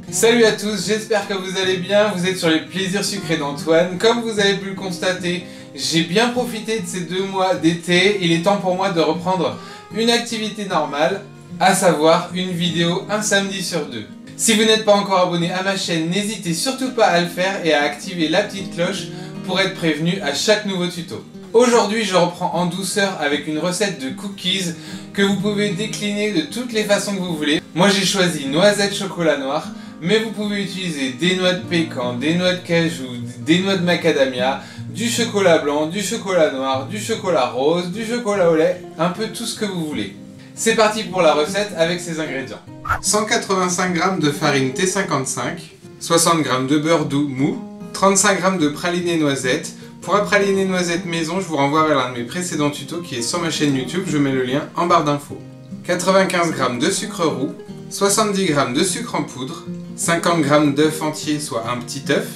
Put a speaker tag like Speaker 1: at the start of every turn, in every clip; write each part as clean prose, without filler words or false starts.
Speaker 1: Salut à tous, j'espère que vous allez bien, vous êtes sur les plaisirs sucrés d'Antoine. Comme vous avez pu le constater, j'ai bien profité de ces 2 mois d'été. Il est temps pour moi de reprendre une activité normale, à savoir une vidéo un samedi sur 2. Si vous n'êtes pas encore abonné à ma chaîne, n'hésitez surtout pas à le faire et à activer la petite cloche pour être prévenu à chaque nouveau tuto. Aujourd'hui, je reprends en douceur avec une recette de cookies que vous pouvez décliner de toutes les façons que vous voulez. Moi, j'ai choisi noisette chocolat noir, mais vous pouvez utiliser des noix de pécan, des noix de cajou, des noix de macadamia, du chocolat blanc, du chocolat noir, du chocolat rose, du chocolat au lait, un peu tout ce que vous voulez. C'est parti pour la recette avec ces ingrédients. 185 g de farine T55, 60 g de beurre doux mou, 35 g de praliné noisette. Pour un praliné noisette maison, je vous renvoie vers l'un de mes précédents tutos qui est sur ma chaîne YouTube, je mets le lien en barre d'infos. 95 g de sucre roux, 70 g de sucre en poudre, 50 g d'œuf entier, soit un petit œuf,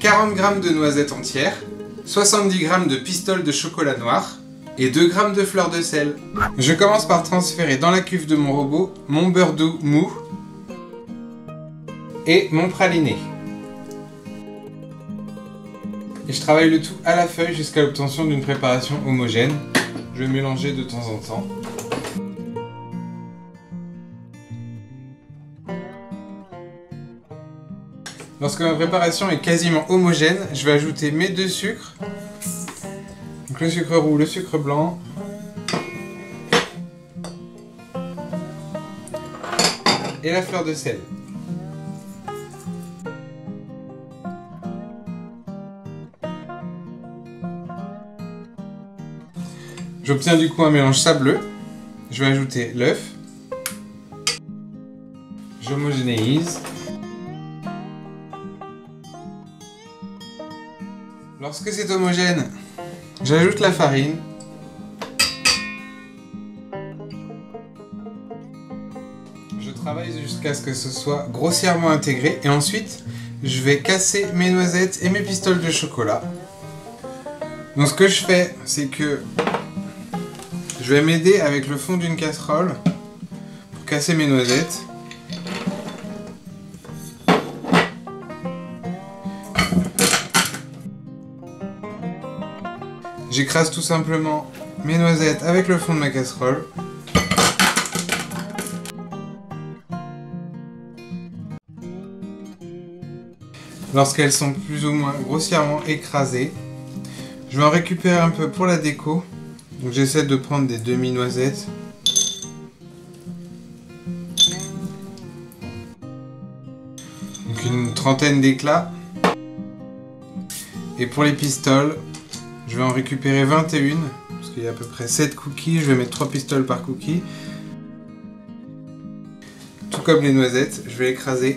Speaker 1: 40 g de noisettes entières, 70 g de pistoles de chocolat noir et 2 g de fleur de sel. Je commence par transférer dans la cuve de mon robot mon beurre doux mou et mon praliné. Et je travaille le tout à la feuille jusqu'à l'obtention d'une préparation homogène. Je vais mélanger de temps en temps. Lorsque ma préparation est quasiment homogène, je vais ajouter mes 2 sucres. Donc le sucre roux, le sucre blanc. Et la fleur de sel. J'obtiens du coup un mélange sableux. Je vais ajouter l'œuf. J'homogénéise. Lorsque c'est homogène, j'ajoute la farine. Je travaille jusqu'à ce que ce soit grossièrement intégré et ensuite je vais casser mes noisettes et mes pistoles de chocolat. Donc ce que je fais, c'est que je vais m'aider avec le fond d'une casserole pour casser mes noisettes. J'écrase tout simplement mes noisettes avec le fond de ma casserole. Lorsqu'elles sont plus ou moins grossièrement écrasées, je vais en récupérer un peu pour la déco. Donc j'essaie de prendre des demi-noisettes. Donc une trentaine d'éclats. Et pour les pistoles, je vais en récupérer 21, parce qu'il y a à peu près 7 cookies, je vais mettre 3 pistoles par cookie. Tout comme les noisettes, je vais écraser.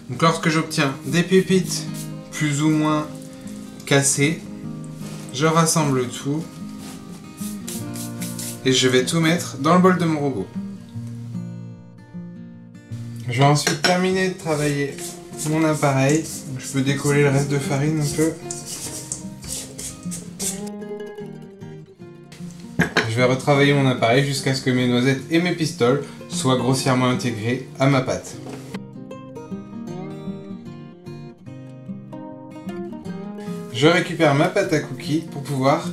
Speaker 1: Donc lorsque j'obtiens des pépites plus ou moins cassées, je rassemble tout et je vais tout mettre dans le bol de mon robot. Je vais ensuite terminer de travailler mon appareil. Donc je peux décoller le reste de farine un peu. Je vais retravailler mon appareil jusqu'à ce que mes noisettes et mes pistoles soient grossièrement intégrées à ma pâte. Je récupère ma pâte à cookies pour pouvoir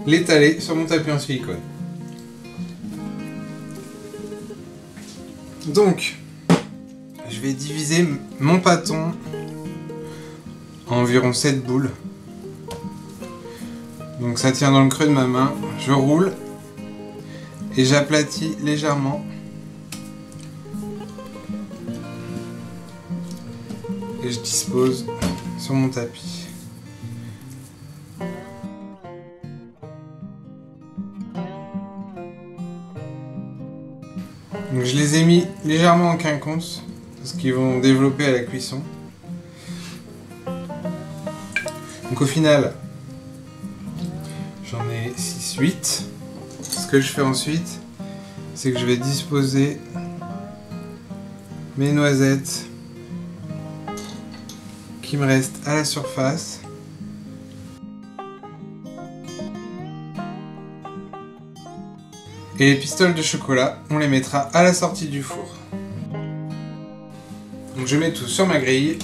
Speaker 1: l'étaler sur mon tapis en silicone. Donc, je vais diviser mon pâton en environ 7 boules. Donc ça tient dans le creux de ma main. Je roule et j'aplatis légèrement. Et je dispose sur mon tapis. Donc je les ai mis légèrement en quinconce parce qu'ils vont développer à la cuisson. Donc au final, j'en ai 6-8. Ce que je fais ensuite, c'est que je vais disposer mes noisettes qui me restent à la surface. Et les pistoles de chocolat, on les mettra à la sortie du four. Donc je mets tout sur ma grille.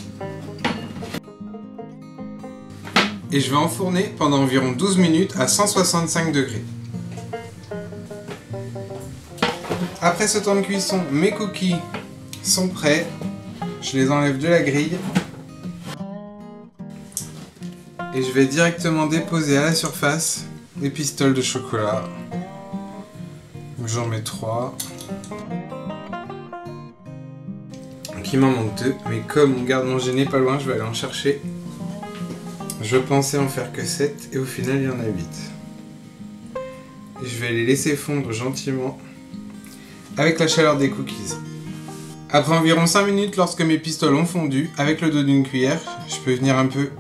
Speaker 1: Et je vais enfourner pendant environ 12 minutes à 165 degrés. Après ce temps de cuisson, mes cookies sont prêts. Je les enlève de la grille. Et je vais directement déposer à la surface les pistoles de chocolat. J'en mets 3. Donc il m'en manque 2, mais comme mon garde-manger n'est pas loin, je vais aller en chercher. Je pensais en faire que 7 et au final il y en a 8. Et je vais les laisser fondre gentiment avec la chaleur des cookies. Après environ 5 minutes, lorsque mes pistoles ont fondu, avec le dos d'une cuillère, je peux venir un peu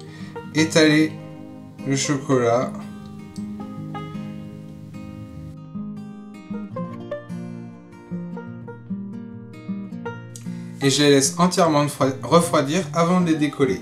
Speaker 1: étaler le chocolat. Et je les laisse entièrement refroidir avant de les décoller.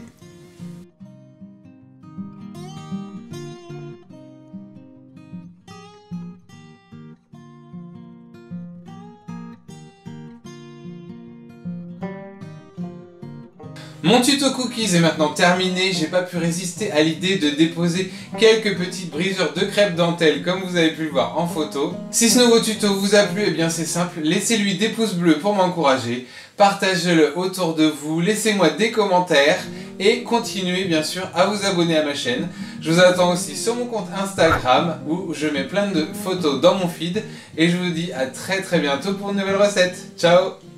Speaker 1: Mon tuto cookies est maintenant terminé, j'ai pas pu résister à l'idée de déposer quelques petites brisures de crêpe dentelle comme vous avez pu le voir en photo. Si ce nouveau tuto vous a plu, eh bien c'est simple, laissez-lui des pouces bleus pour m'encourager, partagez-le autour de vous, laissez-moi des commentaires et continuez bien sûr à vous abonner à ma chaîne. Je vous attends aussi sur mon compte Instagram où je mets plein de photos dans mon feed et je vous dis à très bientôt pour une nouvelle recette. Ciao!